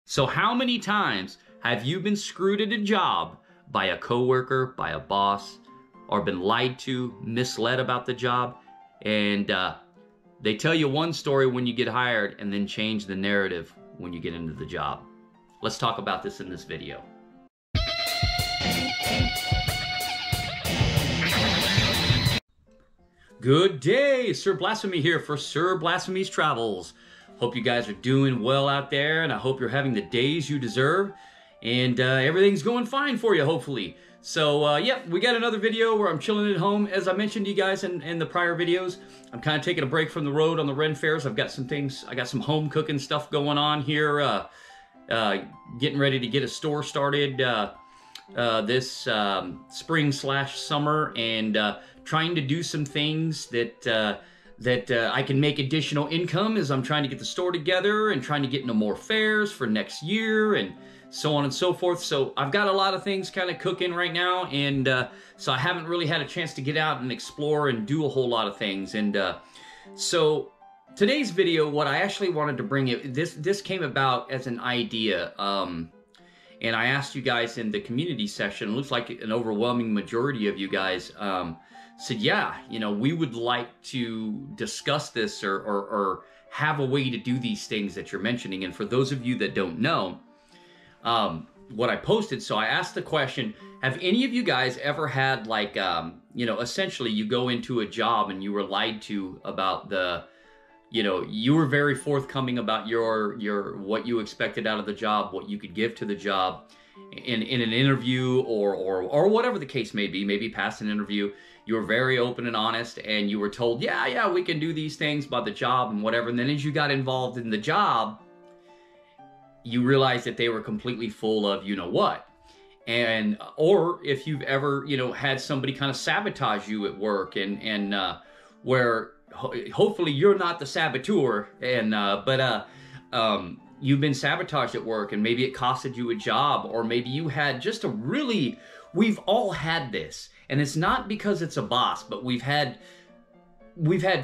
So how many times have you been screwed at a job by a coworker, by a boss, or been lied to, misled about the job, and they tell you one story when you get hired and then change the narrative when you get into the job? Let's talk about this in this video. Good day, Sir Blasphemy here for Sir Blasphemy's Travels. Hope you guys are doing well out there, and I hope you're having the days you deserve, and everything's going fine for you, hopefully. So, yeah, we got another video where I'm chilling at home. As I mentioned to you guys in the prior videos, I'm kind of taking a break from the road on the Ren fairs. I've got some things, I got some home cooking stuff going on here, getting ready to get a store started this spring/summer, and trying to do some things that I can make additional income as I'm trying to get the store together and trying to get into more fairs for next year and so on and so forth. So I've got a lot of things kind of cooking right now, and so I haven't really had a chance to get out and explore and do a whole lot of things. And so today's video, what I actually wanted to bring you, this came about as an idea, and I asked you guys in the community session. It looks like an overwhelming majority of you guys said, yeah, you know, we would like to discuss this or have a way to do these things that you're mentioning. And for those of you that don't know, what I posted, so I asked the question, have any of you guys ever had, like, you know, essentially you go into a job and you were lied to about the, you know, you were very forthcoming about your what you expected out of the job, what you could give to the job in an interview or whatever the case may be, maybe past an interview. You were very open and honest, and you were told, yeah, we can do these things about the job and whatever. And then as you got involved in the job, you realized that they were completely full of you know what. And or if you've ever, you know, had somebody kind of sabotage you at work, and where hopefully you're not the saboteur, and you've been sabotaged at work, and maybe it costed you a job, or maybe you had just a really, we've all had this, and it's not because it's a boss, but we've had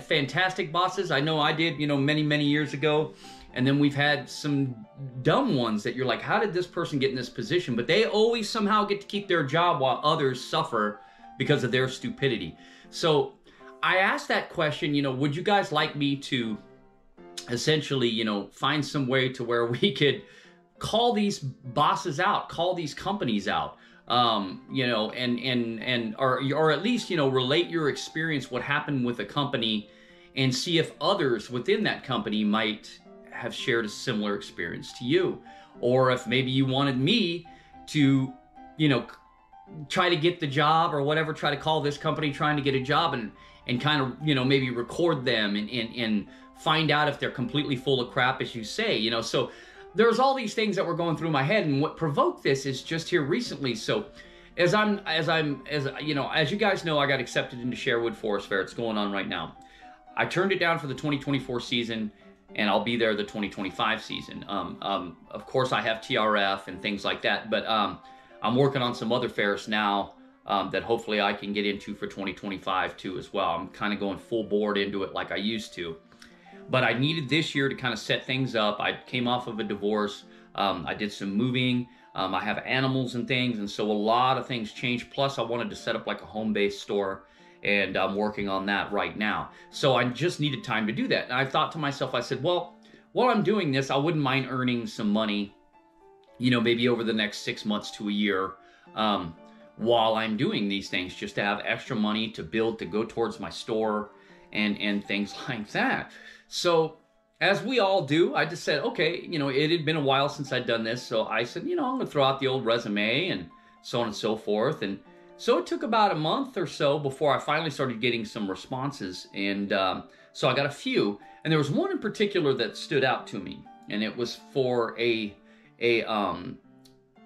fantastic bosses. I know I did, you know, many years ago. And then we've had some dumb ones that you're like, how did this person get in this position? But they always somehow get to keep their job while others suffer because of their stupidity. So I asked that question, you know, would you guys like me to essentially, you know, find some way to where we could call these bosses out, call these companies out, you know, or at least, you know, relate your experience, what happened with a company, and see if others within that company might have shared a similar experience to you. Or if maybe you wanted me to, you know, try to get the job or whatever, try to call this company trying to get a job and kind of, you know, maybe record them and find out if they're completely full of crap, as you say, you know. So there's all these things that were going through my head, and what provoked this is just here recently. So as you know, as you guys know, I got accepted into Sherwood Forest Fair. It's going on right now. I turned it down for the 2024 season, and I'll be there the 2025 season. Of course, I have TRF and things like that, but I'm working on some other fairs now that hopefully I can get into for 2025 too as well. I'm kind of going full board into it like I used to. But I needed this year to kind of set things up. I came off of a divorce. I did some moving. I have animals and things, and so a lot of things changed. Plus, I wanted to set up like a home-based store, and I'm working on that right now. So I just needed time to do that. And I thought to myself, I said, well, while I'm doing this, I wouldn't mind earning some money, you know, maybe over the next 6 months to a year, while I'm doing these things, just to have extra money to build, to go towards my store and things like that. So as we all do, I just said, okay, you know, it had been a while since I'd done this. So I said, you know, I'm going to throw out the old resume and so on and so forth. And so it took about a month or so before I finally started getting some responses. And so I got a few. And there was one in particular that stood out to me. And it was for a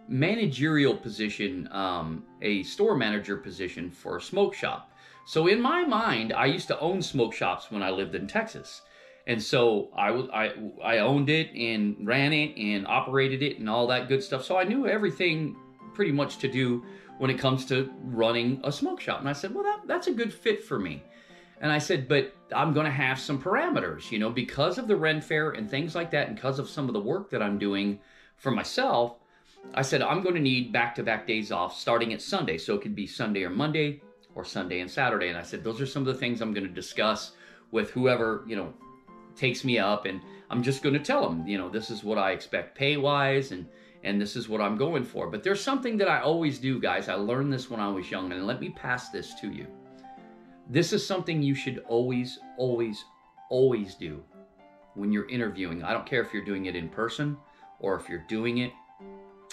managerial position, a store manager position for a smoke shop. So in my mind, I used to own smoke shops when I lived in Texas. And so I owned it and ran it and operated it and all that good stuff. So I knew everything pretty much to do when it comes to running a smoke shop. And I said, well, that's a good fit for me. And I said, but I'm going to have some parameters, you know, because of the Ren Fair and things like that, and because of some of the work that I'm doing for myself, I said, I'm going to need back-to-back days off starting at Sunday. So it could be Sunday or Monday or Sunday and Saturday. And I said, those are some of the things I'm going to discuss with whoever, takes me up. And I'm just going to tell them, this is what I expect pay-wise and this is what I'm going for. But there's something that I always do, guys. I learned this when I was young, and let me pass this to you. This is something you should always, always, always do when you're interviewing. I don't care if you're doing it in person or if you're doing it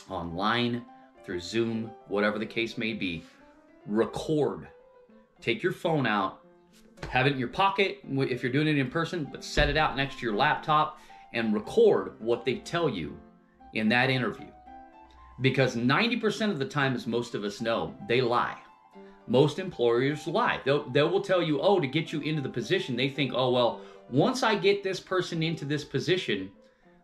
online, through Zoom, whatever the case may be. Record. Take your phone out, have it in your pocket if you're doing it in person, but set it out next to your laptop and record what they tell you in that interview. Because 90% of the time, as most of us know, they lie. Most employers lie. They will tell you, oh, to get you into the position, they think, oh, well, once I get this person into this position,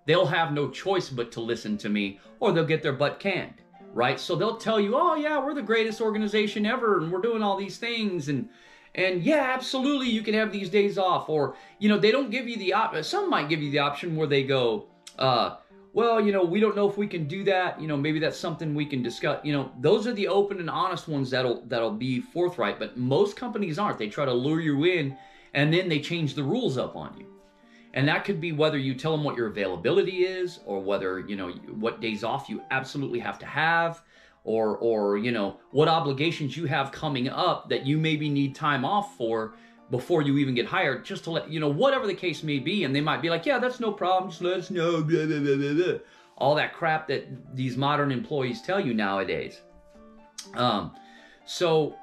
they'll have no choice but to listen to me, or they'll get their butt canned, right? So they'll tell you, oh yeah, we're the greatest organization ever, and we're doing all these things, and yeah, absolutely, you can have these days off. Or, they don't give you the option. Some might give you the option where they go, well, we don't know if we can do that. Maybe that's something we can discuss. Those are the open and honest ones that'll be forthright, but most companies aren't. They try to lure you in, and then they change the rules up on you. And that could be whether you tell them what your availability is, or whether, what days off you absolutely have to have, or what obligations you have coming up that you maybe need time off for before you even get hired, just to let, whatever the case may be. And they might be like, yeah, that's no problem, just let us know, blah, blah, blah, blah, blah. All that crap that these modern employees tell you nowadays. So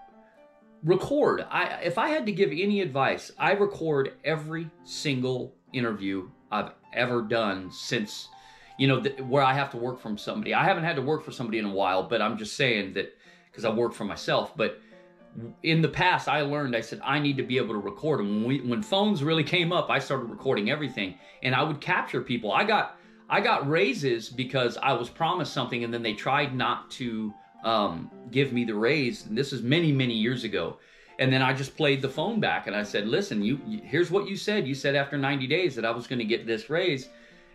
record. If I had to give any advice, I record every single interview I've ever done since, where I have to work from somebody. I haven't had to work for somebody in a while, but I'm just saying that because I work for myself. But in the past, I said, I need to be able to record. And when phones really came up, I started recording everything, and I would capture people. I got raises because I was promised something, and then they tried not to give me the raise. And this is many, many years ago. And then I just played the phone back, and I said, listen, here's what you said. You said after 90 days that I was going to get this raise,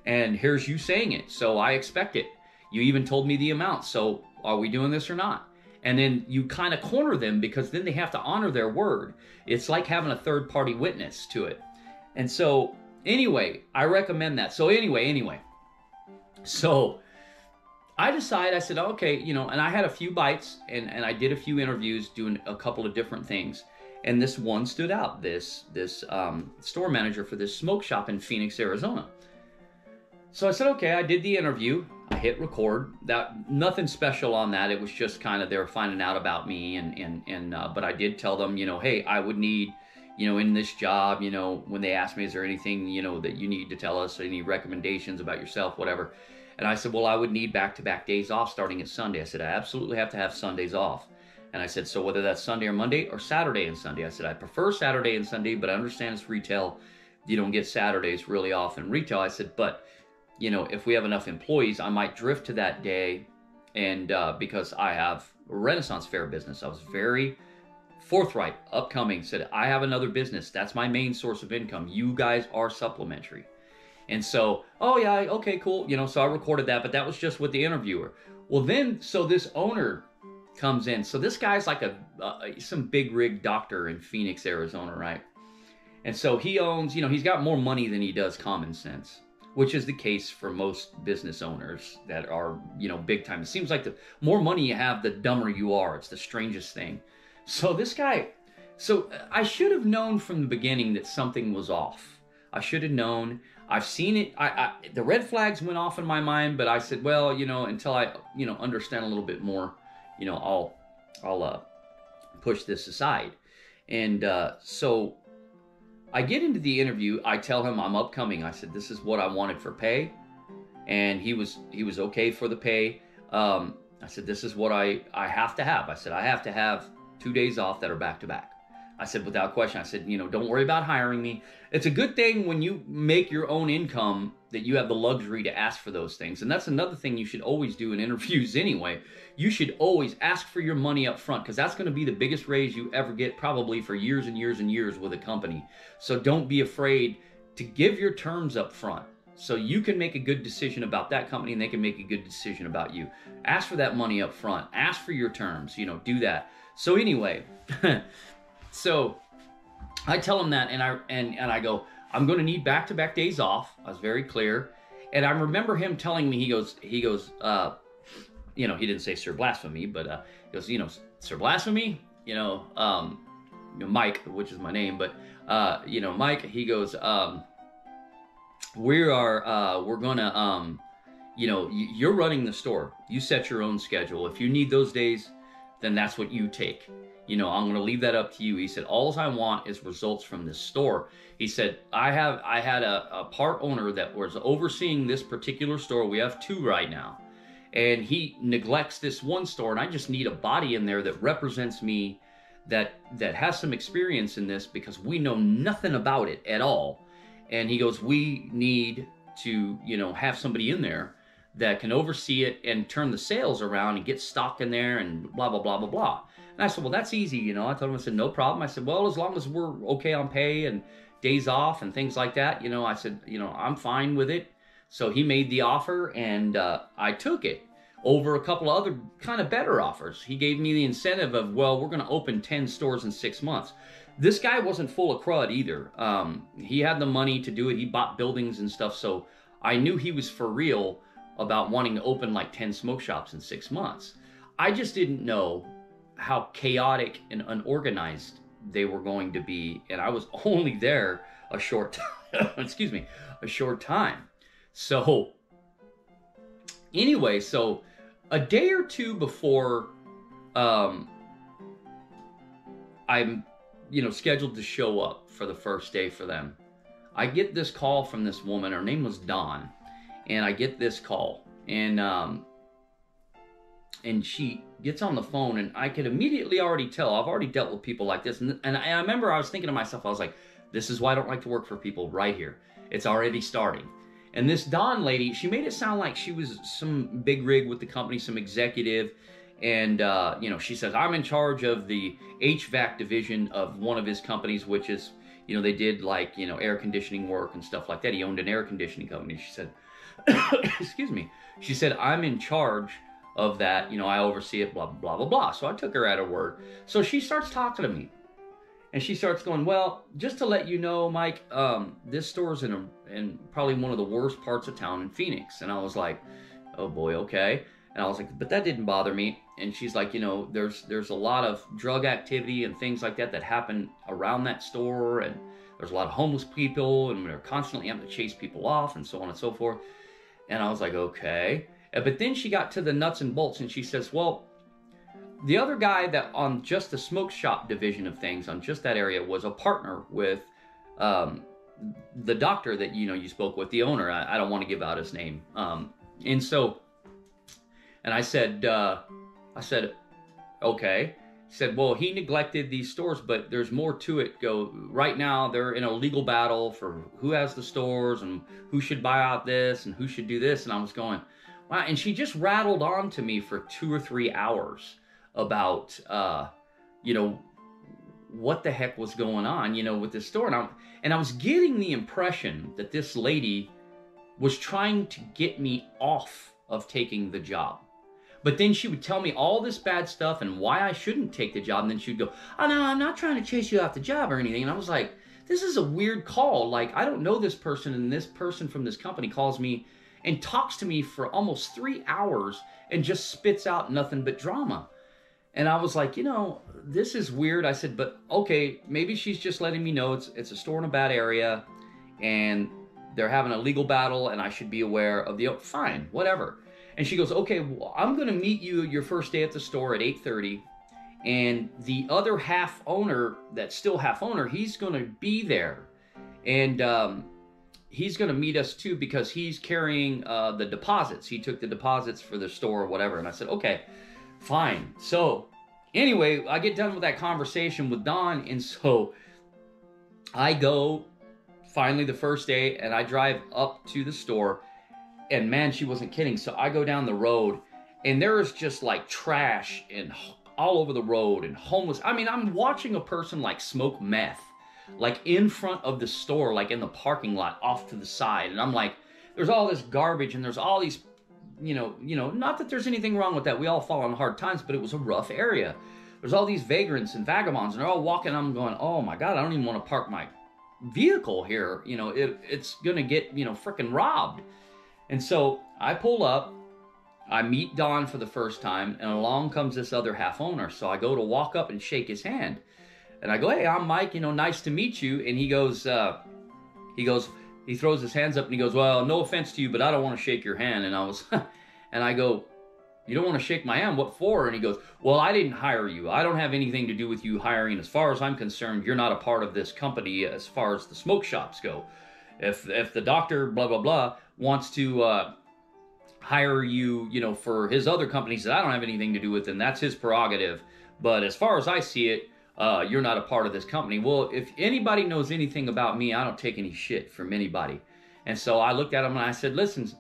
and here's you saying it. So I expect it. You even told me the amount. So are we doing this or not? And then you kind of corner them, because then they have to honor their word. It's like having a third-party witness to it. And so anyway, I recommend that. So anyway. So I said, okay, and I had a few bites, and I did a few interviews doing a couple of different things. And this one stood out, this store manager for this smoke shop in Phoenix, Arizona. So I said, okay, I did the interview. I hit record. Nothing special on that. It was just kind of, they were finding out about me, but I did tell them, hey, I would need, in this job, when they asked me, is there anything, that you need to tell us, any recommendations about yourself, whatever. And I said, well, I would need back-to-back days off starting at Sunday. I said, I absolutely have to have Sundays off. And I said, so whether that's Sunday or Monday or Saturday and Sunday. I said, I prefer Saturday and Sunday, but I understand it's retail. You don't get Saturdays really off in retail. I said, but, if we have enough employees, I might drift to that day. And because I have a Renaissance Fair business, I was very forthright, upcoming, said, I have another business. That's my main source of income. You guys are supplementary. And so, oh yeah, okay, cool. So I recorded that, but that was just with the interviewer. Well then, so this owner comes in. So this guy's like some big rig doctor in Phoenix, Arizona, right? And so he owns, he's got more money than he does common sense, which is the case for most business owners that are, big time. It seems like the more money you have, the dumber you are. It's the strangest thing. So this guy, I should have known from the beginning that something was off. I should have known. I've seen it. The red flags went off in my mind, but I said, well, until I, understand a little bit more, I'll push this aside. And so I get into the interview. I tell him I'm upcoming. I said, this is what I wanted for pay. And he was okay for the pay. I said, this is what I have to have. I said, I have to have 2 days off that are back to back. I said, without question, I said, don't worry about hiring me. It's a good thing when you make your own income that you have the luxury to ask for those things. And that's another thing you should always do in interviews anyway. You should always ask for your money up front, because that's going to be the biggest raise you ever get, probably for years and years and years with a company. So don't be afraid to give your terms up front. So you can make a good decision about that company, and they can make a good decision about you. Ask for that money up front. Ask for your terms. Do that. So anyway, so I tell him that, and I go, I'm going to need back-to-back days off. I was very clear. And I remember him telling me, he goes, he didn't say Sir Blasphemy, but he goes, Sir Blasphemy, Mike, which is my name, but Mike, he goes, we're gonna, you're running the store. You set your own schedule. If you need those days, then that's what you take. I'm going to leave that up to you. He said, all I want is results from this store. He said, I had a part owner that was overseeing this particular store. We have 2 right now. And he neglects this one store, and I just need a body in there that represents me, that has some experience in this, because we know nothing about it at all. And he goes, we need to, have somebody in there that can oversee it and turn the sales around and get stock in there and blah, blah, blah, blah, blah. And I said, well, that's easy. I told him, I said, no problem. I said, well, as long as we're okay on pay and days off and things like that, I said, I'm fine with it. So he made the offer, and I took it over a couple of other kind of better offers. He gave me the incentive of, well, we're going to open 10 stores in 6 months. This guy wasn't full of crud either. He had the money to do it. He bought buildings and stuff. So I knew he was for real about wanting to open like 10 smoke shops in 6 months. I just didn't know how chaotic and unorganized they were going to be. And I was only there a short time. Excuse me, a short time. So anyway, so a day or two before I'm scheduled to show up for the first day for them, I get this call from this woman. Her name was Dawn. And I get this call, and she gets on the phone, and I could immediately already tell. I've already dealt with people like this. And I remember I was thinking to myself, I was like, this is why I don't like to work for people right here. It's already starting. And this Dawn lady, she made it sound like she was some big rig with the company, some executive. And, she says, I'm in charge of the HVAC division of one of his companies, which is, they did like, air conditioning work and stuff like that. He owned an air conditioning company. She said, excuse me. She said, I'm in charge of that. I oversee it, blah, blah, blah, blah. So I took her at her word. So she starts talking to me. And she starts going, well, just to let you know, Mike, this store's in probably one of the worst parts of town in Phoenix. And I was like, oh boy, okay. And I was like, but that didn't bother me. And she's like, there's a lot of drug activity and things like that happen around that store. And there's a lot of homeless people, and they're constantly having to chase people off and so on and so forth. And I was like, okay. But then she got to the nuts and bolts, and she says, well, the other guy that on just the smoke shop division of things, on just that area, was a partner with the doctor that, you spoke with, the owner. I don't want to give out his name. And I said, okay. He said, well, he neglected these stores, but there's more to it. Right now, they're in a legal battle for who has the stores and who should buy out this and who should do this. And I was going, wow. And she just rattled on to me for 2 or 3 hours about, what the heck was going on, with this store. And I was getting the impression that this lady was trying to get me off of taking the job. But then she would tell me all this bad stuff and why I shouldn't take the job. And then she'd go, oh, no, I'm not trying to chase you off the job or anything. And I was like, this is a weird call. Like, I don't know this person, and this person from this company calls me and talks to me for almost 3 hours and just spits out nothing but drama. And I was like, this is weird. I said, but okay, maybe she's just letting me know it's a store in a bad area and they're having a legal battle and I should be aware of fine, whatever. And she goes, okay, well, I'm going to meet you your first day at the store at 8:30. And the other half owner, that's still half owner, he's going to be there. And he's going to meet us too because he's carrying the deposits. He took the deposits for the store or whatever. And I said, okay, fine. So anyway, I get done with that conversation with Dawn. And so I go finally the first day and I drive up to the store. And man, she wasn't kidding. So I go down the road and there is just like trash and all over the road and homeless. I mean, I'm watching a person like smoke meth, like in front of the store, like in the parking lot off to the side. And I'm like, there's all this garbage and there's all these, not that there's anything wrong with that. We all fall on hard times, but it was a rough area. There's all these vagrants and vagabonds, and they're all walking. I'm going, oh my God, I don't even want to park my vehicle here. It's going to get, frickin' robbed. And so I pull up, I meet Don for the first time, and along comes this other half owner. So I go to walk up and shake his hand. And I go, hey, I'm Mike, nice to meet you. And he throws his hands up and he goes, well, no offense to you, but I don't want to shake your hand. And I go, you don't want to shake my hand? What for? And he goes, well, I didn't hire you. I don't have anything to do with you hiring. As far as I'm concerned, you're not a part of this company as far as the smoke shops go. If the doctor, blah, blah, blah, wants to hire you, for his other companies that I don't have anything to do with, then that's his prerogative. But as far as I see it, you're not a part of this company. Well, if anybody knows anything about me, I don't take any shit from anybody. And so I looked at him and I said, listen,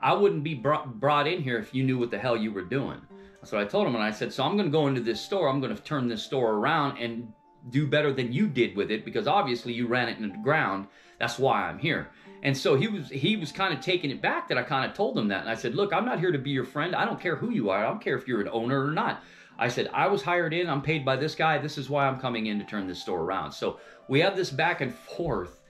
I wouldn't be brought in here if you knew what the hell you were doing. That's what I told him. And I said, so I'm going to go into this store. I'm going to turn this store around and do better than you did with it, because obviously you ran it into the ground. That's why I'm here. And so he was kind of taking it back that I kind of told him that. And I said, look, I'm not here to be your friend. I don't care who you are. I don't care if you're an owner or not. I said, I was hired in. I'm paid by this guy. This is why I'm coming in to turn this store around. So we have this back and forth.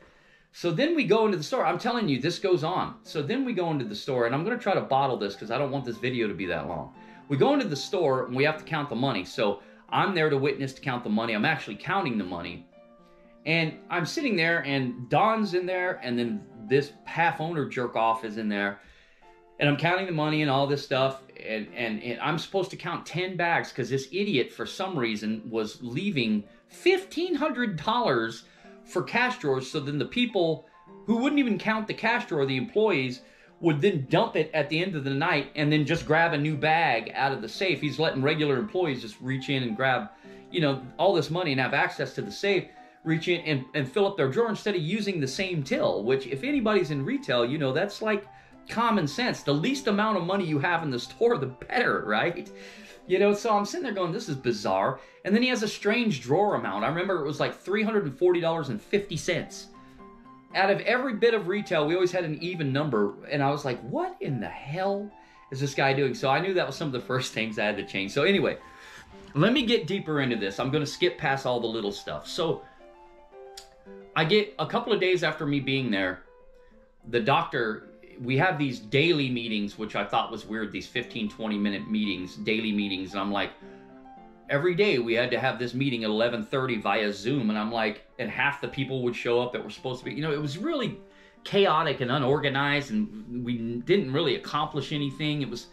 So then we go into the store. I'm telling you, this goes on. So then we go into the store, and I'm going to try to bottle this because I don't want this video to be that long. We go into the store, and we have to count the money. So I'm there to witness to count the money. I'm actually counting the money. And I'm sitting there, and Don's in there, and then this half-owner jerk-off is in there. And I'm counting the money and all this stuff, and I'm supposed to count 10 bags because this idiot, for some reason, was leaving $1,500 for cash drawers. So then the people who wouldn't even count the cash drawer, the employees, would then dump it at the end of the night and then just grab a new bag out of the safe. He's letting regular employees just reach in and grab, all this money and have access to the safe, reach in and fill up their drawer instead of using the same till, which if anybody's in retail, that's like common sense. The least amount of money you have in the store, the better, right? So I'm sitting there going, this is bizarre. And then he has a strange drawer amount. I remember it was like $340.50. Out of every bit of retail, we always had an even number. And I was like, what in the hell is this guy doing? So I knew that was some of the first things I had to change. So anyway, let me get deeper into this. I'm going to skip past all the little stuff. So I get a couple of days after me being there, the doctor, we have these daily meetings, which I thought was weird, these 15, 20-minute meetings, daily meetings. And I'm like, every day we had to have this meeting at 11:30 via Zoom. And I'm like, and half the people would show up that were supposed to be, it was really chaotic and unorganized, and we didn't really accomplish anything. It was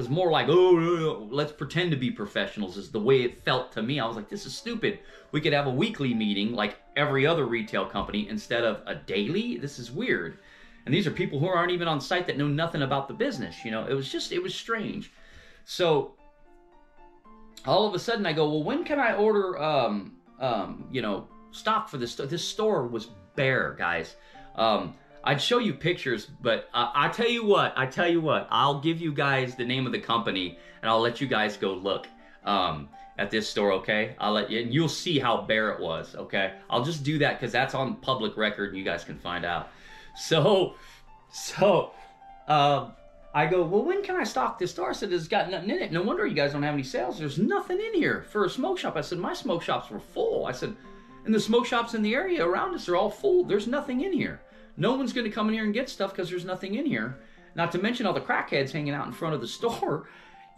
more like, oh, let's pretend to be professionals is the way it felt to me. I was like, this is stupid. We could have a weekly meeting like every other retail company instead of a daily. This is weird. And these are people who aren't even on site that know nothing about the business. It was strange. So all of a sudden I go, well, when can I order, stock for this store? This store was bare, guys. I'd show you pictures, but I tell you what, I'll give you guys the name of the company and I'll let you guys go look at this store, okay? I'll let you, and you'll see how bare it was, okay? I'll just do that because that's on public record and you guys can find out. So, I go, well, when can I stock this store? I said, it's got nothing in it. No wonder you guys don't have any sales. There's nothing in here for a smoke shop. I said, my smoke shops were full. I said, and the smoke shops in the area around us are all full. There's nothing in here. No one's going to come in here and get stuff because there's nothing in here. Not to mention all the crackheads hanging out in front of the store,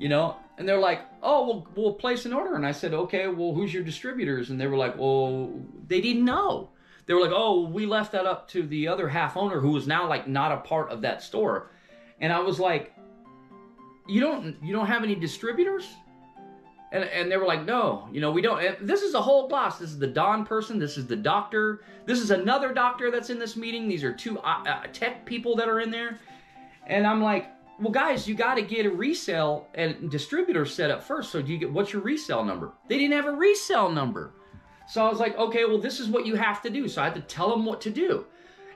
and they're like, oh, we'll place an order. And I said, okay, well, who's your distributors? And they were like, well, they didn't know. They were like, oh, we left that up to the other half owner who is now like not a part of that store. And I was like, you don't have any distributors? And they were like, no, we don't. And this is a whole gloss. This is the Don person. This is the doctor. This is another doctor that's in this meeting. These are two tech people that are in there. And I'm like, well, guys, you got to get a resale and distributor set up first. So what's your resale number? They didn't have a resale number. So I was like, okay, well, this is what you have to do. So I had to tell them what to do.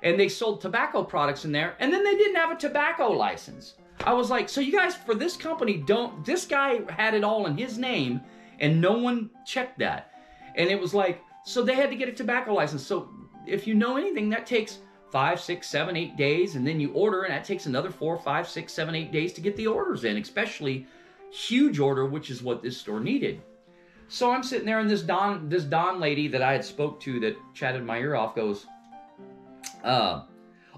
And they sold tobacco products in there. And then they didn't have a tobacco license. I was like, so you guys, for this company, this guy had it all in his name, and no one checked that. And it was like, so they had to get a tobacco license. So if you know anything, that takes 5, 6, 7, 8 days, and then you order, and that takes another 4, 5, 6, 7, 8 days to get the orders in, especially huge order, which is what this store needed. So I'm sitting there, and this Don lady that I had spoke to that chatted my ear off goes, oh,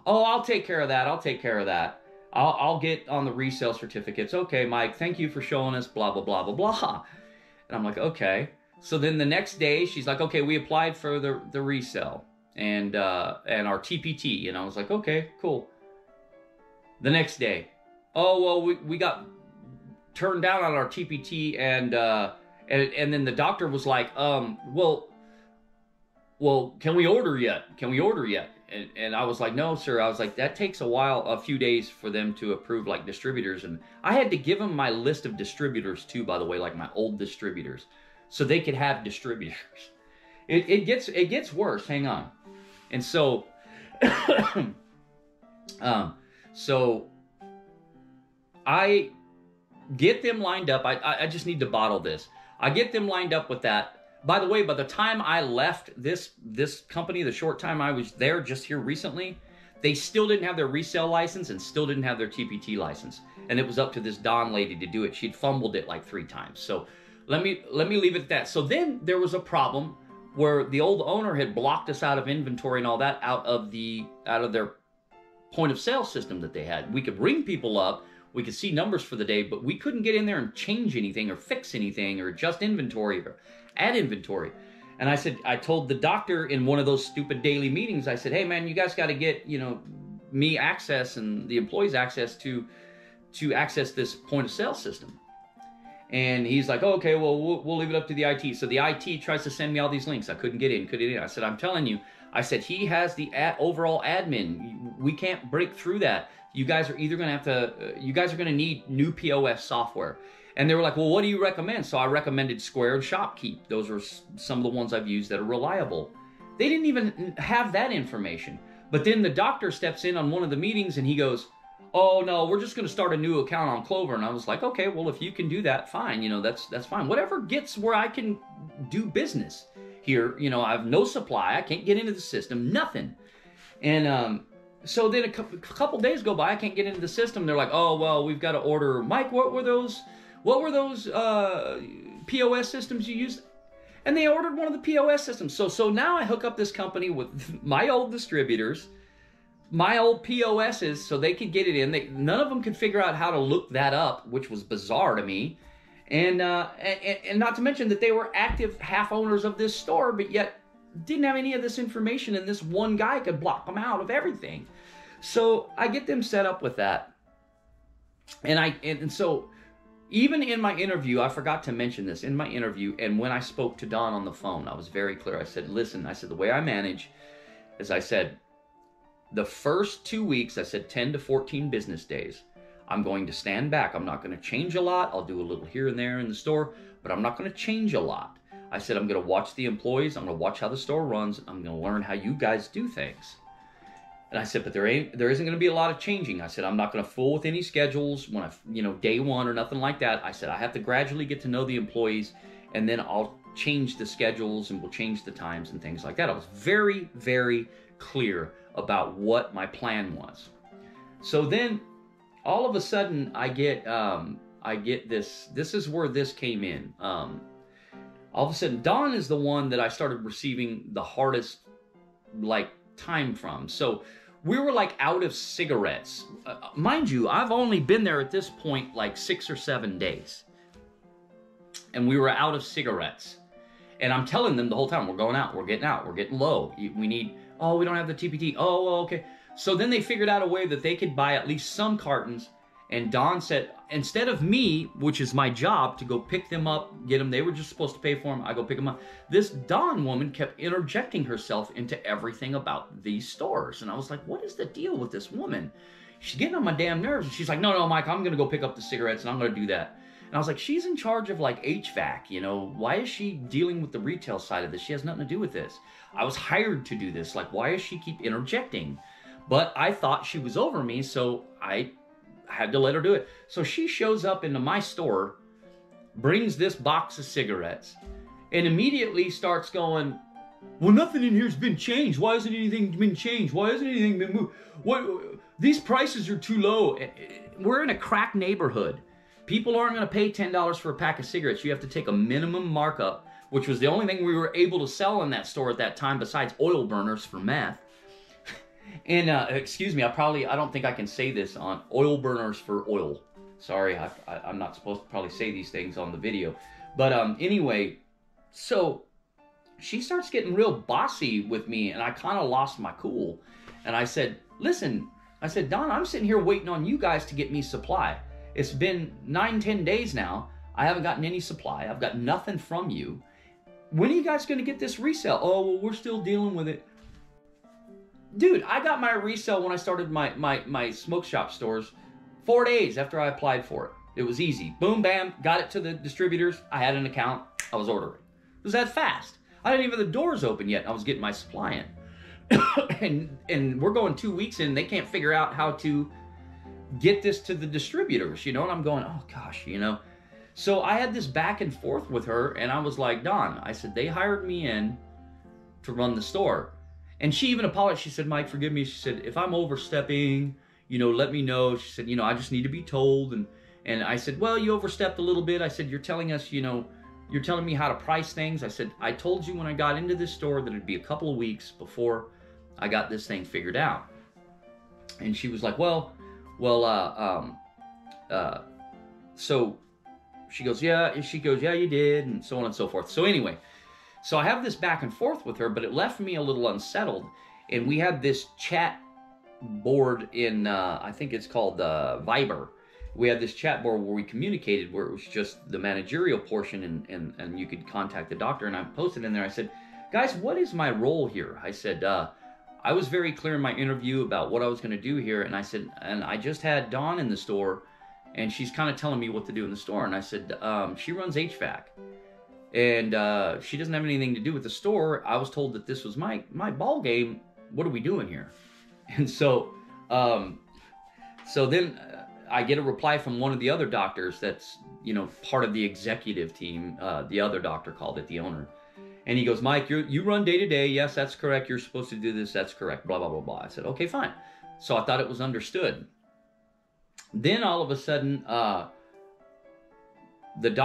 I'll take care of that. I'll take care of that. I'll get on the resale certificates. Okay, Mike, thank you for showing us, blah, blah, blah, blah, blah. And I'm like, okay. So then the next day, she's like, okay, we applied for the resale and our TPT. And I was like, okay, cool. The next day, oh, well, we got turned down on our TPT, and then the doctor was like, well, can we order yet? Can we order yet? And I was like, no, sir. I was like, that takes a few days for them to approve, like, distributors. And I had to give them my list of distributors too, by the way, like my old distributors, so they could have distributors. It gets worse. Hang on. And so, so I get them lined up. I just need to bottle this. I get them lined up with that. By the way, by the time I left this company, the short time I was there just here recently, they still didn't have their resale license and still didn't have their TPT license. And it was up to this Don lady to do it. She'd fumbled it like 3 times. So let me leave it at that. So then there was a problem where the old owner had blocked us out of inventory and all that out of their point of sale system that they had. We could ring people up, we could see numbers for the day, but we couldn't get in there and change anything or fix anything or adjust inventory or add inventory. And I told the doctor in one of those stupid daily meetings, I said, hey man, you guys got to get, me access and the employees access to access this point of sale system. And he's like, oh, okay, well, we'll leave it up to the IT. So the IT tries to send me all these links. I couldn't get in. I said, I'm telling you, I said, he has the overall admin. We can't break through that. You guys are either going to need new POS software. And they were like, well, what do you recommend? So I recommended Square and ShopKeep. Those are some of the ones I've used that are reliable. They didn't even have that information. But then the doctor steps in on one of the meetings and he goes, oh no, we're just going to start a new account on Clover. And I was like, okay, well, if you can do that, fine. That's fine. Whatever gets where I can do business here. I have no supply. I can't get into the system, nothing. And so then a couple days go by, I can't get into the system. They're like, oh, well, we've got to order. Mike, what were those POS systems you used? And they ordered one of the POS systems. So now I hook up this company with my old distributors, my old POSs, so they could get it in. None of them could figure out how to look that up, which was bizarre to me. And not to mention that they were active half owners of this store, but yet didn't have any of this information, and this one guy could block them out of everything. So I get them set up with that. And so even in my interview, I forgot to mention this in my interview, and when I spoke to Don on the phone, I was very clear. I said, listen, the way I manage is, I said, the first 2 weeks, I said 10 to 14 business days, I'm going to stand back. I'm not going to change a lot. I'll do a little here and there in the store, but I'm not going to change a lot. I said, I'm going to watch the employees. I'm going to watch how the store runs. I'm going to learn how you guys do things. And I said, but there isn't going to be a lot of changing. I said, I'm not going to fool with any schedules when day one or nothing like that. I said, I have to gradually get to know the employees, and then I'll change the schedules and we'll change the times and things like that. I was very, very clear about what my plan was. So then all of a sudden I get this. This is where this came in. All of a sudden, Don is the one that I started receiving the hardest time from. So we were out of cigarettes. Mind you, I've only been there at this point 6 or 7 days. And we were out of cigarettes. And I'm telling them the whole time, we're going out, we're getting low. We need, we don't have the TPT. Oh, well, okay. So then they figured out a way that they could buy at least some cartons. And Don said, instead of me, which is my job, to go pick them up, get them, they were just supposed to pay for them, I go pick them up. This Don woman kept interjecting herself into everything about these stores. And I was like, what is the deal with this woman? She's getting on my damn nerves. And she's like, no, Mike, I'm going to go pick up the cigarettes and I'm going to do that. And I was like, she's in charge of HVAC, why is she dealing with the retail side of this? She has nothing to do with this. I was hired to do this. Why does she keep interjecting? But I thought she was over me, so I had to let her do it. So she shows up into my store, brings this box of cigarettes, and immediately starts going, Well, nothing in here's been changed. Why hasn't anything been changed? Why hasn't anything been moved? These prices are too low. We're in a crack neighborhood. People aren't going to pay $10 for a pack of cigarettes. You have to take a minimum markup, which was the only thing we were able to sell in that store at that time besides oil burners for meth. And, excuse me, I don't think I can say this on oil burners for oil. Sorry, I'm not supposed to probably say these things on the video. But anyway, so she starts getting real bossy with me, and I kind of lost my cool. And I said, listen, I said, Don, I'm sitting here waiting on you guys to get me supply. It's been 9-10 days now. I haven't gotten any supply. I've got nothing from you. When are you guys going to get this resale? Oh, well, we're still dealing with it. Dude, I got my resale when I started my smoke shop stores 4 days after I applied for it. It was easy. Boom, bam, got it to the distributors. I had an account. I was ordering. It was that fast. I didn't even have the doors open yet. I was getting my supply in. and we're going 2 weeks in. They can't figure out how to get this to the distributors, you know? And I'm going, oh, gosh, you know? So I had this back and forth with her, and I was like, Don, I said, they hired me in to run the store. And she even apologized. She said, Mike, forgive me. She said, if I'm overstepping, you know, let me know. She said, you know, I just need to be told. And I said, well, you overstepped a little bit. I said, you're telling us, you know, you're telling me how to price things. I said, I told you when I got into this store that it'd be a couple of weeks before I got this thing figured out. And she was like, so she goes, yeah, you did, and so on and so forth. So anyway, so I have this back and forth with her, but it left me a little unsettled. And we had this chat board in, I think it's called Viber. We had this chat board where we communicated, where it was just the managerial portion, and you could contact the doctor. And I posted in there, I said, guys, what is my role here? I said, I was very clear in my interview about what I was going to do here. And I said, and I just had Dawn in the store, and she's kind of telling me what to do in the store. And I said, she runs HVAC. And she doesn't have anything to do with the store. I was told that this was my ball game. What are we doing here? And so then I get a reply from one of the other doctors that's, you know, part of the executive team. The other doctor called it, the owner. And he goes, Mike, you run day to day. Yes, that's correct. You're supposed to do this. That's correct. Blah, blah, blah, blah. I said, okay, fine. So I thought it was understood. Then all of a sudden, the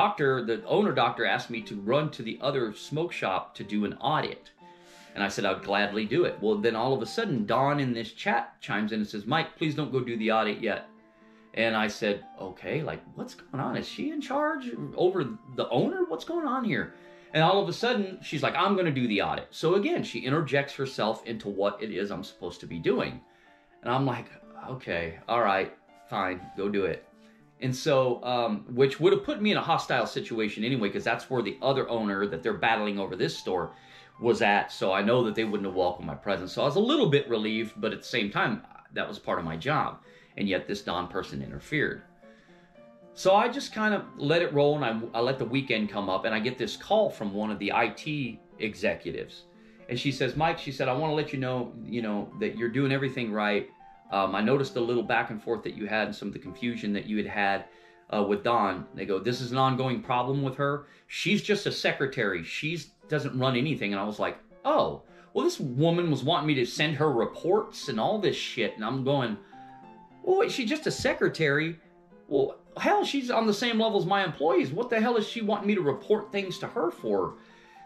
owner doctor asked me to run to the other smoke shop to do an audit. And I said, I'd gladly do it. Well, then all of a sudden, Dawn in this chat chimes in and says, Mike, please don't go do the audit yet. And I said, okay, like, what's going on? Is she in charge over the owner? What's going on here? And all of a sudden, she's like, I'm going to do the audit. So again, she interjects herself into what it is I'm supposed to be doing. And I'm like, okay, all right, fine, go do it. And so, which would have put me in a hostile situation anyway, because that's where the other owner that they're battling over this store was at. So I know that they wouldn't have welcomed my presence. So I was a little bit relieved, but at the same time, that was part of my job. And yet this Don person interfered. So I just kind of let it roll, and I let the weekend come up, and I get this call from one of the IT executives. And she says, Mike, she said, I want to let you know, that you're doing everything right. I noticed a little back and forth that you had and some of the confusion that you had with Dawn. They go, this is an ongoing problem with her. She's just a secretary. She doesn't run anything. And I was like, oh, well, this woman was wanting me to send her reports and all this shit. And I'm going, well, wait, she's just a secretary. Well, hell, she's on the same level as my employees. What the hell is she wanting me to report things to her for?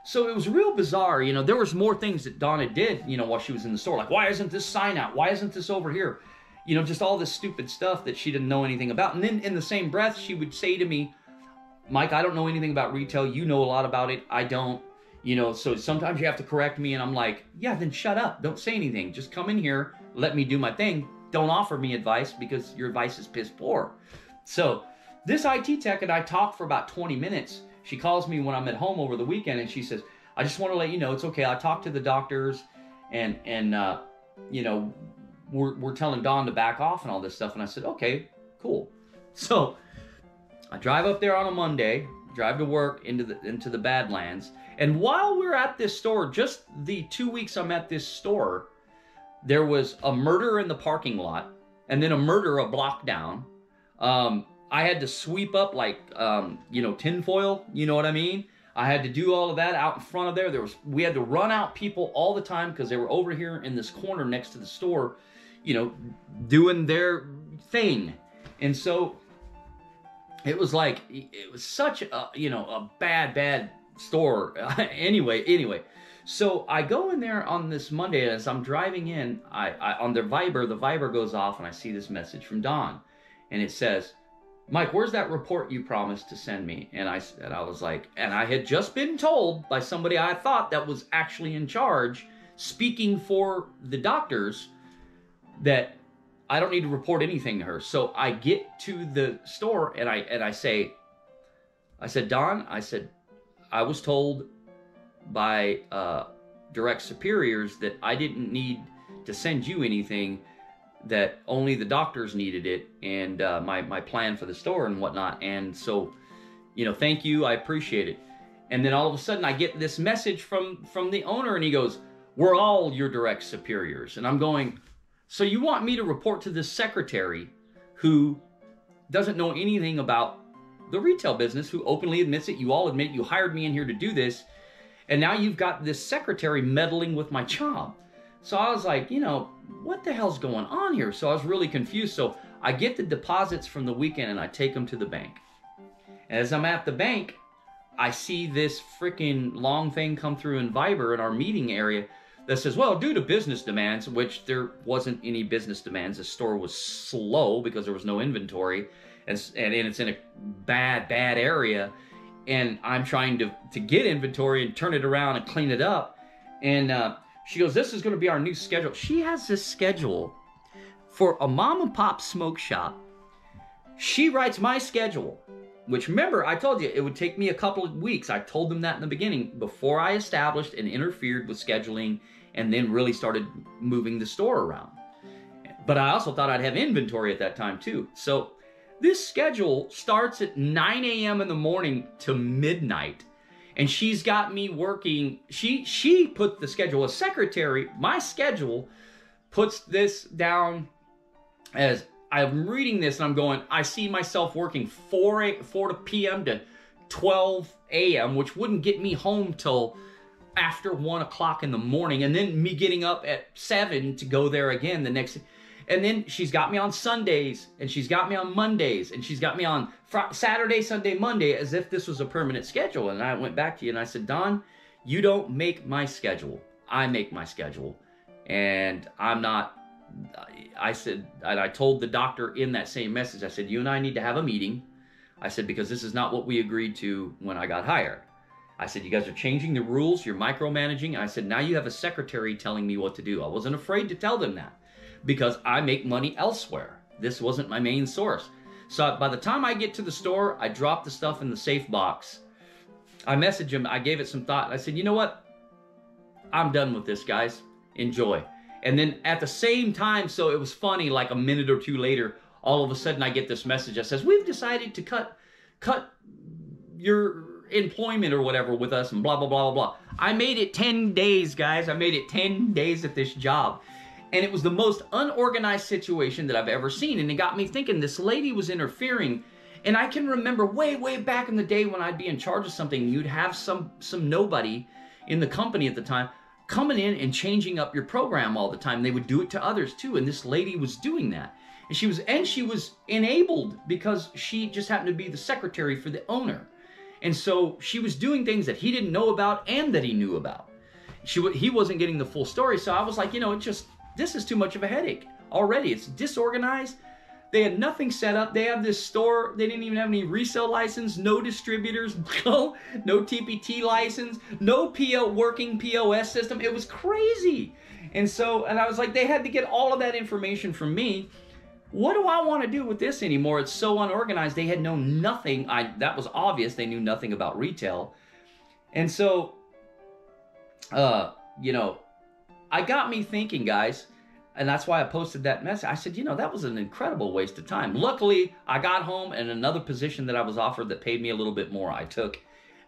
So it was real bizarre. You know, there was more things that Donna did, you know, while she was in the store. Like, why isn't this sign out? Why isn't this over here? You know, just all this stupid stuff that she didn't know anything about. And then in the same breath, she would say to me, Mike, I don't know anything about retail. You know a lot about it. I don't. You know, so sometimes you have to correct me. And I'm like, yeah, then shut up. Don't say anything. Just come in here. Let me do my thing. Don't offer me advice because your advice is piss poor. So this IT tech and I talked for about 20 minutes. She calls me when I'm at home over the weekend, and she says, I just want to let you know it's okay. I talked to the doctors, and you know, we're telling Dawn to back off and all this stuff. And I said, okay, cool. So I drive up there on a Monday, drive to work into the Badlands. And while we're at this store, just the 2 weeks I'm at this store, there was a murder in the parking lot, and then a murder a block down. I had to sweep up like, you know, tinfoil, you know what I mean? I had to do all of that out in front of there. We had to run out people all the time because they were over here in this corner next to the store, you know, doing their thing. And so it was like, it was such a, you know, a bad store. Anyway, so I go in there on this Monday. As I'm driving in, I on the Viber goes off, and I see this message from Don, and it says, Mike, where's that report you promised to send me? And I was like, and I had just been told by somebody I thought that was actually in charge, speaking for the doctors, that I don't need to report anything to her. So I get to the store and I said, Don, I said, I was told by direct superiors that I didn't need to send you anything, that only the doctors needed it, and my plan for the store and whatnot. And so, you know, thank you, I appreciate it. And then all of a sudden I get this message from the owner, and he goes, we're all your direct superiors. And I'm going, so you want me to report to this secretary who doesn't know anything about the retail business, who openly admits it, you all admit you hired me in here to do this, and now you've got this secretary meddling with my job. So I was like, you know, what the hell's going on here? So I was really confused. So I get the deposits from the weekend and I take them to the bank. As I'm at the bank, I see this freaking long thing come through in Viber in our meeting area that says, well, due to business demands, which there wasn't any business demands. The store was slow because there was no inventory, and it's in a bad area. And I'm trying to get inventory and turn it around and clean it up. And she goes, this is going to be our new schedule. She has this schedule for a mom and pop smoke shop. She writes my schedule, which, remember, I told you it would take me a couple of weeks. I told them that in the beginning before I established and interfered with scheduling and then really started moving the store around. But I also thought I'd have inventory at that time too. So this schedule starts at 9 a.m. in the morning to midnight. And she's got me working. She put the schedule, a secretary, my schedule puts this down as I'm reading this and I'm going, I see myself working 4 p.m. to 12 a.m., which wouldn't get me home till after 1 o'clock in the morning. And then me getting up at 7 to go there again the next. And then she's got me on Sundays, and she's got me on Mondays, and she's got me on Saturday, Sunday, Monday, as if this was a permanent schedule. And I went back to you and I said, Don, you don't make my schedule. I make my schedule. And I'm not, I said, and I told the doctor in that same message, I said, you and I need to have a meeting. I said, because this is not what we agreed to when I got hired. I said, you guys are changing the rules. You're micromanaging. And I said, now you have a secretary telling me what to do. I wasn't afraid to tell them that, because I make money elsewhere. This wasn't my main source. So by the time I get to the store, I drop the stuff in the safe box. I messaged him. I gave it some thought. I said, you know what? I'm done with this, guys. Enjoy. And then at the same time, so it was funny, like a minute or two later, all of a sudden I get this message that says, we've decided to cut your employment or whatever with us, and blah, blah, blah, blah, blah. I made it 10 days, guys. I made it 10 days at this job. And it was the most unorganized situation that I've ever seen. And it got me thinking, this lady was interfering. And I can remember way back in the day when I'd be in charge of something, you'd have some nobody in the company at the time coming in and changing up your program all the time. They would do it to others too. And this lady was doing that. And she was enabled because she just happened to be the secretary for the owner. And so she was doing things that he didn't know about and that he knew about. He wasn't getting the full story. So I was like, you know, this is too much of a headache already. It's disorganized. They had nothing set up. They have this store. They didn't even have any resale license, no distributors, no TPT license, no working POS system. It was crazy. And I was like, they had to get all of that information from me. What do I want to do with this anymore? It's so unorganized. They had known nothing. That was obvious. They knew nothing about retail. And so, you know, I got me thinking, guys, and that's why I posted that message. I said, you know, that was an incredible waste of time. Luckily, I got home, and another position that I was offered that paid me a little bit more, I took,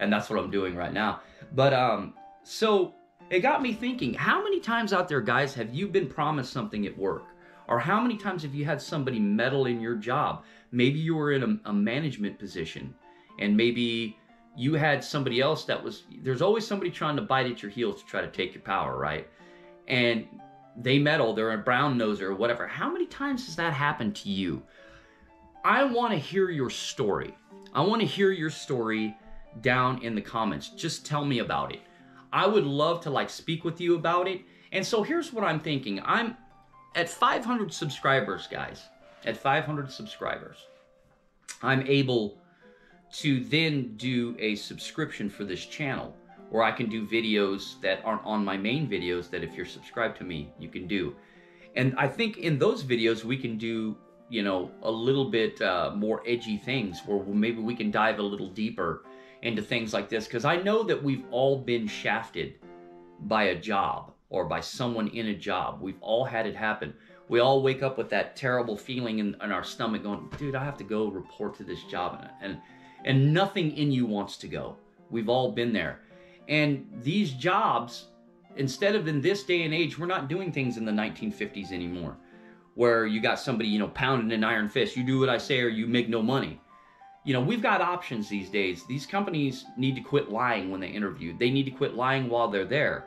and that's what I'm doing right now. But so it got me thinking, how many times out there, guys, have you been promised something at work? Or how many times have you had somebody meddle in your job? Maybe you were in a management position, and maybe you had somebody else that was, there's always somebody trying to bite at your heels to try to take your power, right? And they meddle, they're a brown noser or whatever. How many times has that happened to you? I want to hear your story. I want to hear your story down in the comments. Just tell me about it. I would love to like speak with you about it. And so here's what I'm thinking. I'm at 500 subscribers, guys. At 500 subscribers, I'm able to then do a subscription for this channel where I can do videos that aren't on my main videos that if you're subscribed to me, you can do. And I think in those videos, we can do, you know, a little bit more edgy things where maybe we can dive a little deeper into things like this. Because I know that we've all been shafted by a job or by someone in a job. We've all had it happen. We all wake up with that terrible feeling in our stomach going, dude, I have to go report to this job. And nothing in you wants to go. We've all been there. And these jobs, instead of in this day and age, we're not doing things in the 1950s anymore, where you got somebody, you know, pounding an iron fist. You do what I say or you make no money. You know, we've got options these days. These companies need to quit lying when they interview. They need to quit lying while they're there.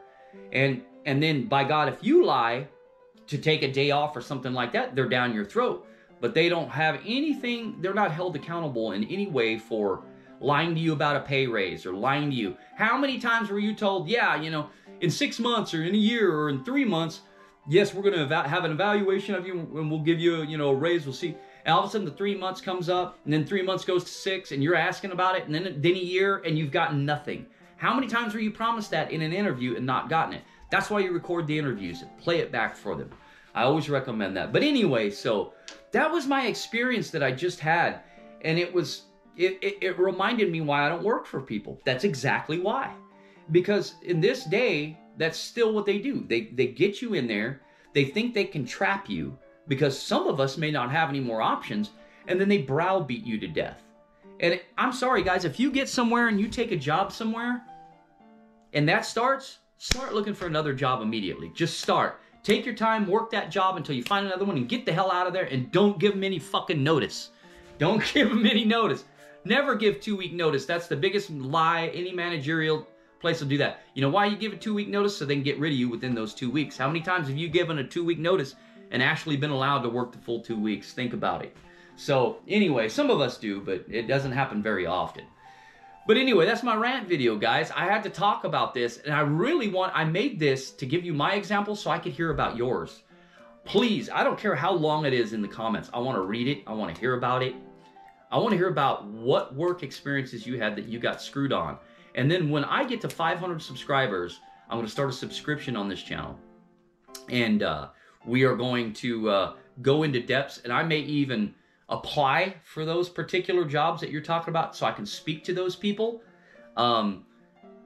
And then, by God, if you lie to take a day off or something like that, they're down your throat. But they don't have anything, they're not held accountable in any way for lying to you about a pay raise or lying to you. How many times were you told, yeah, you know, in 6 months or in a year or in 3 months, yes, we're going to have an evaluation of you and we'll give you, you know, a raise, we'll see. And all of a sudden the 3 months comes up and then 3 months goes to 6 and you're asking about it and then a year and you've gotten nothing. How many times were you promised that in an interview and not gotten it? That's why you record the interviews and play it back for them. I always recommend that. But anyway, so that was my experience that I just had. And it reminded me why I don't work for people. That's exactly why. Because in this day, that's still what they do. They get you in there. They think they can trap you because some of us may not have any more options. And then they browbeat you to death. And I'm sorry, guys, if you get somewhere and you take a job somewhere and that start looking for another job immediately. Just start. Take your time, work that job until you find another one and get the hell out of there and don't give them any fucking notice. Don't give them any notice. Never give 2-week notice. That's the biggest lie. Any managerial place will do that. You know why you give a 2-week notice? So they can get rid of you within those 2 weeks. How many times have you given a 2-week notice and actually been allowed to work the full 2 weeks? Think about it. So anyway, some of us do, but it doesn't happen very often. But anyway, that's my rant video, guys. I had to talk about this, and I made this to give you my example so I could hear about yours. Please, I don't care how long it is in the comments. I want to read it. I want to hear about it. I want to hear about what work experiences you had that you got screwed on. And then when I get to 500 subscribers, I'm going to start a subscription on this channel. And we are going to go into depths, and I may even apply for those particular jobs that you're talking about so I can speak to those people and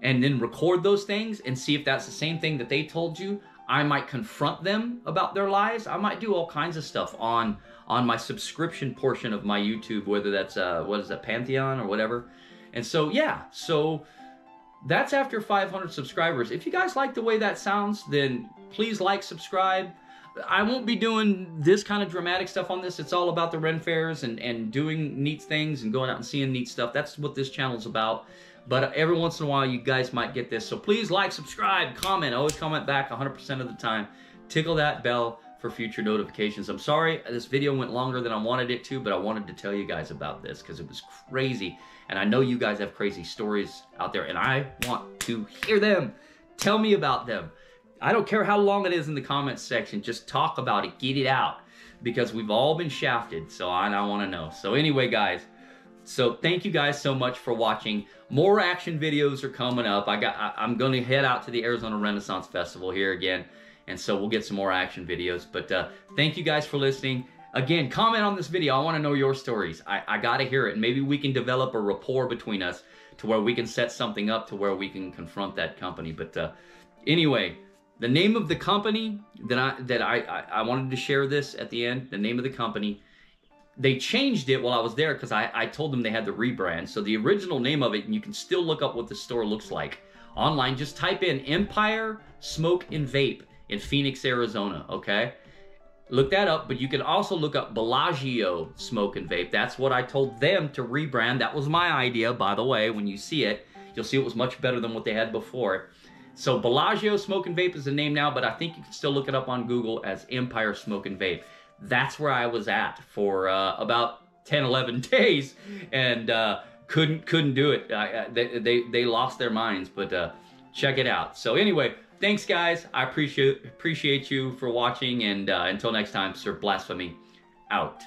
then record those things and see if that's the same thing that they told you. I might confront them about their lies. I might do all kinds of stuff on my subscription portion of my YouTube, whether that's, what is that, Pantheon or whatever. And so, yeah, so that's after 500 subscribers. If you guys like the way that sounds, then please like, subscribe. I won't be doing this kind of dramatic stuff on this. It's all about the Ren fairs and doing neat things and going out and seeing neat stuff. That's what this channel's about. But every once in a while, you guys might get this. So please like, subscribe, comment. I always comment back 100% of the time. Tickle that bell for future notifications. I'm sorry this video went longer than I wanted it to, but I wanted to tell you guys about this because it was crazy. And I know you guys have crazy stories out there, and I want to hear them. Tell me about them. I don't care how long it is in the comments section. Just talk about it. Get it out. Because we've all been shafted. So I want to know. So anyway, guys. So thank you guys so much for watching. More action videos are coming up. I'm going to head out to the Arizona Renaissance Festival here again. And so we'll get some more action videos. But thank you guys for listening. Again, comment on this video. I want to know your stories. I got to hear it. Maybe we can develop a rapport between us to where we can set something up to where we can confront that company. But anyway, the name of the company that I wanted to share this at the end, the name of the company, they changed it while I was there because I told them they had the rebrand. So the original name of it, and you can still look up what the store looks like online. Just type in Empire Smoke and Vape in Phoenix, Arizona, okay? Look that up, but you can also look up Bellagio Smoke and Vape. That's what I told them to rebrand. That was my idea, by the way. When you see it, you'll see it was much better than what they had before. So Bellagio Smoke and Vape is the name now, but I think you can still look it up on Google as Empire Smoke and Vape. That's where I was at for about 10, 11 days, and couldn't do it. They lost their minds, but check it out. So anyway, thanks guys. I appreciate you for watching, and until next time, Sir Blasphemy out.